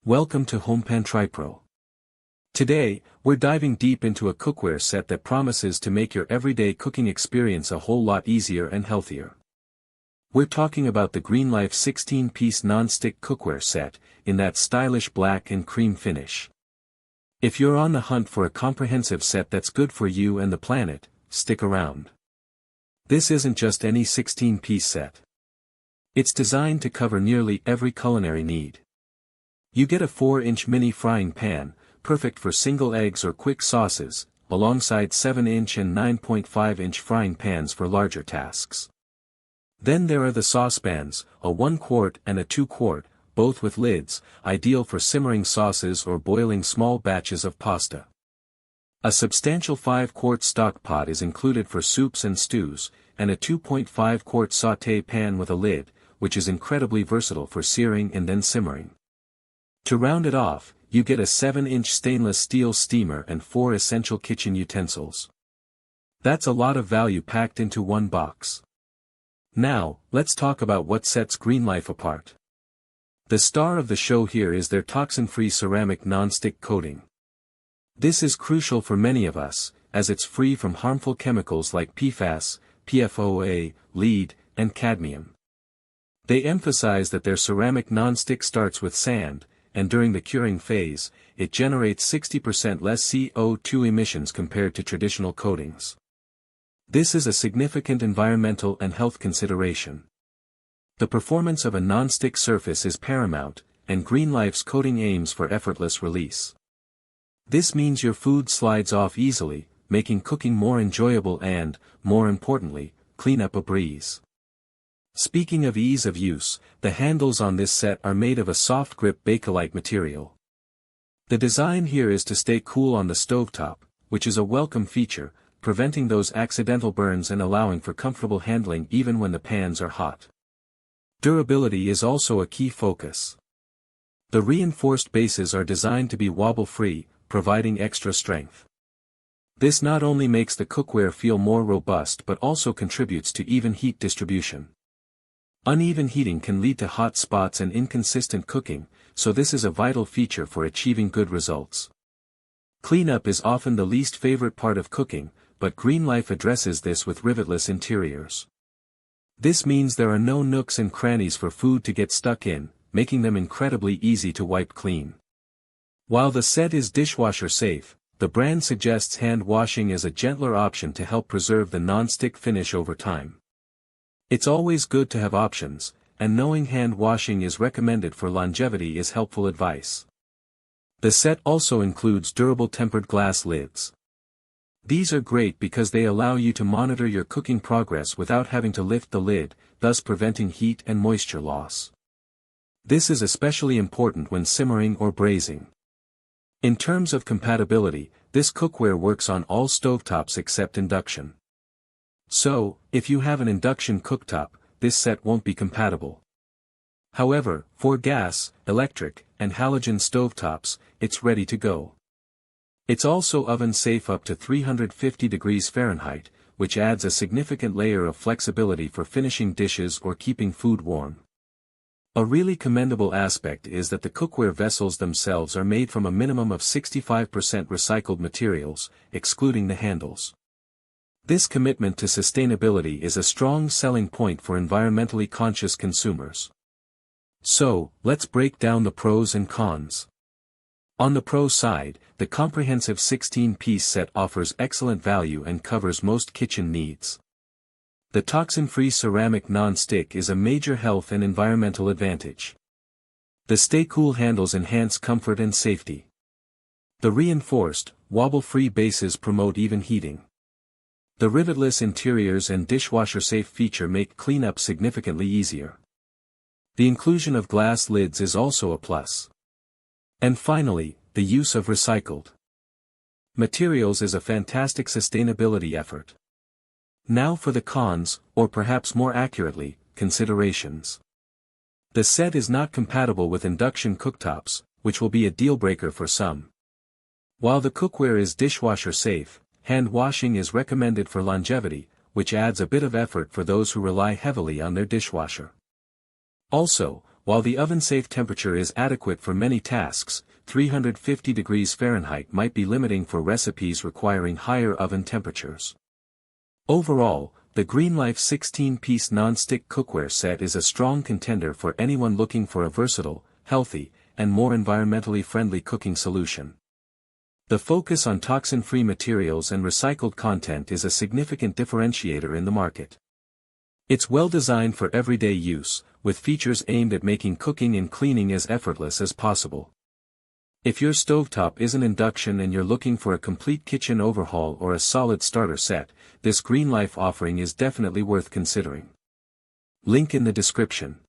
Welcome to HomePan TriPro. Today, we're diving deep into a cookware set that promises to make your everyday cooking experience a whole lot easier and healthier. We're talking about the GreenLife 16-piece non-stick cookware set, in that stylish black and cream finish. If you're on the hunt for a comprehensive set that's good for you and the planet, stick around. This isn't just any 16-piece set. It's designed to cover nearly every culinary need. You get a 4-inch mini frying pan, perfect for single eggs or quick sauces, alongside 7-inch and 9.5-inch frying pans for larger tasks. Then there are the saucepans, a 1-quart and a 2-quart, both with lids, ideal for simmering sauces or boiling small batches of pasta. A substantial 5-quart stock pot is included for soups and stews, and a 2.5-quart sauté pan with a lid, which is incredibly versatile for searing and then simmering. To round it off, you get a 7-inch stainless steel steamer and 4 essential kitchen utensils. That's a lot of value packed into one box. Now, let's talk about what sets GreenLife apart. The star of the show here is their toxin-free ceramic non-stick coating. This is crucial for many of us, as it's free from harmful chemicals like PFAS, PFOA, lead, and cadmium. They emphasize that their ceramic non-stick starts with sand, and during the curing phase, it generates 60% less CO2 emissions compared to traditional coatings. This is a significant environmental and health consideration. The performance of a non-stick surface is paramount, and GreenLife's coating aims for effortless release. This means your food slides off easily, making cooking more enjoyable and, more importantly, cleanup a breeze. Speaking of ease of use, the handles on this set are made of a soft grip Bakelite material. The design here is to stay cool on the stovetop, which is a welcome feature, preventing those accidental burns and allowing for comfortable handling even when the pans are hot. Durability is also a key focus. The reinforced bases are designed to be wobble-free, providing extra strength. This not only makes the cookware feel more robust but also contributes to even heat distribution. Uneven heating can lead to hot spots and inconsistent cooking, so this is a vital feature for achieving good results. Cleanup is often the least favorite part of cooking, but GreenLife addresses this with rivetless interiors. This means there are no nooks and crannies for food to get stuck in, making them incredibly easy to wipe clean. While the set is dishwasher safe, the brand suggests hand washing as a gentler option to help preserve the non-stick finish over time. It's always good to have options, and knowing hand washing is recommended for longevity is helpful advice. The set also includes durable tempered glass lids. These are great because they allow you to monitor your cooking progress without having to lift the lid, thus preventing heat and moisture loss. This is especially important when simmering or braising. In terms of compatibility, this cookware works on all stovetops except induction. So, if you have an induction cooktop, this set won't be compatible. However, for gas, electric, and halogen stovetops, it's ready to go. It's also oven-safe up to 350 degrees Fahrenheit, which adds a significant layer of flexibility for finishing dishes or keeping food warm. A really commendable aspect is that the cookware vessels themselves are made from a minimum of 65% recycled materials, excluding the handles. This commitment to sustainability is a strong selling point for environmentally conscious consumers. So, let's break down the pros and cons. On the pro side, the comprehensive 16-piece set offers excellent value and covers most kitchen needs. The toxin-free ceramic non-stick is a major health and environmental advantage. The stay-cool handles enhance comfort and safety. The reinforced, wobble-free bases promote even heating. The rivetless interiors and dishwasher-safe feature make cleanup significantly easier. The inclusion of glass lids is also a plus. And finally, the use of recycled materials is a fantastic sustainability effort. Now for the cons, or perhaps more accurately, considerations. The set is not compatible with induction cooktops, which will be a deal-breaker for some. While the cookware is dishwasher safe, hand washing is recommended for longevity, which adds a bit of effort for those who rely heavily on their dishwasher. Also, While the oven-safe temperature is adequate for many tasks, 350 degrees Fahrenheit might be limiting for recipes requiring higher oven temperatures. Overall, the GreenLife 16-piece non-stick cookware set is a strong contender for anyone looking for a versatile, healthy, and more environmentally friendly cooking solution. The focus on toxin-free materials and recycled content is a significant differentiator in the market. It's well designed for everyday use, with features aimed at making cooking and cleaning as effortless as possible. If your stovetop is an induction and you're looking for a complete kitchen overhaul or a solid starter set, this GreenLife offering is definitely worth considering. Link in the description.